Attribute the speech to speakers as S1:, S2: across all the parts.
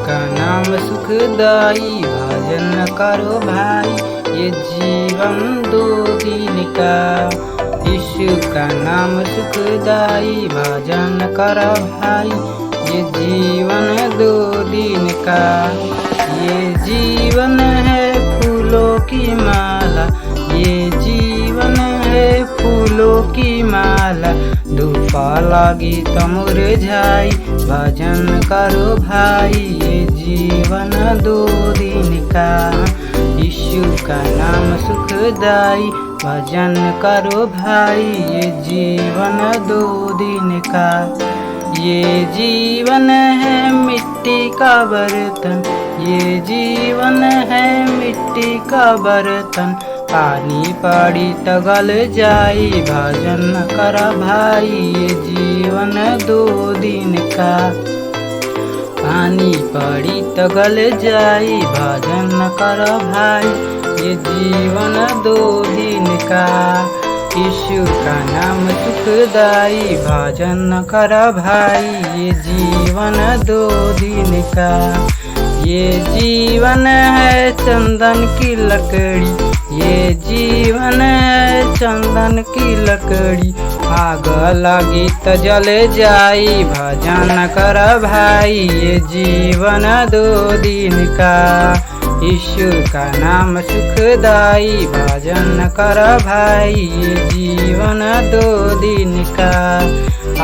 S1: का नाम सुखदाई भजन करो भाई, ये जीवन दो दिन का। यीशु का नाम सुखदाई भजन करो भाई, ये जीवन दो दिन का। ये जीवन है फूलों की माला, ये जीवन है फूलों की माला। धूप लगी तो मुरझाई, भजन करो भाई, ये जीवन दो दिन का। यीशु का नाम सुखदाई भजन करो भाई, ये जीवन दो दिन का। ये जीवन है मिट्टी का बर्तन, ये जीवन है मिट्टी का बर्तन। पानी पड़ी तो गल जाई, भजन कर भाई, ये जीवन दो दिन का। पानी पड़ी तो गल जाई, भजन कर भाई, ये जीवन दो दिन का। यीशु का नाम सुखदाई भजन कर भाई, ये जीवन दो दिन का। ये जीवन है चंदन की लकड़ी, ये जीवन है चंदन की लकड़ी। आग लगी तो जल जाई, भजन कर भाई, ये जीवन दो दिन का। यीशु का नाम सुखदाई भजन कर भाई, ये जीवन दो दिन का।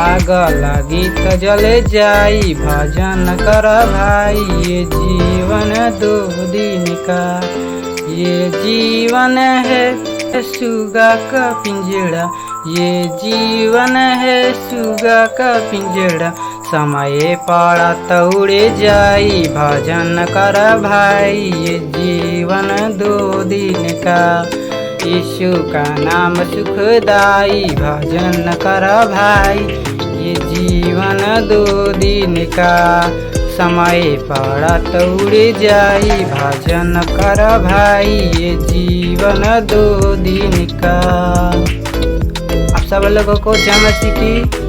S1: आग लगी तो जल जाई, भजन कर भाई, ये जीवन दो दिन का। ये जीवन है सुगा का पिंजड़ा, ये जीवन है सुगा का पिंजड़ा। समय पड़ा तो उड़े जाई, भजन कर भाई, ये जीवन दो दिन का। यीशु का नाम सुखदाई भजन कर भाई, ये जीवन दो दिन का। समय पड़ा तो उड़ जाई, भजन कर भाई, ये जीवन दो दिन का। आप सब लोगों को जय मसीह की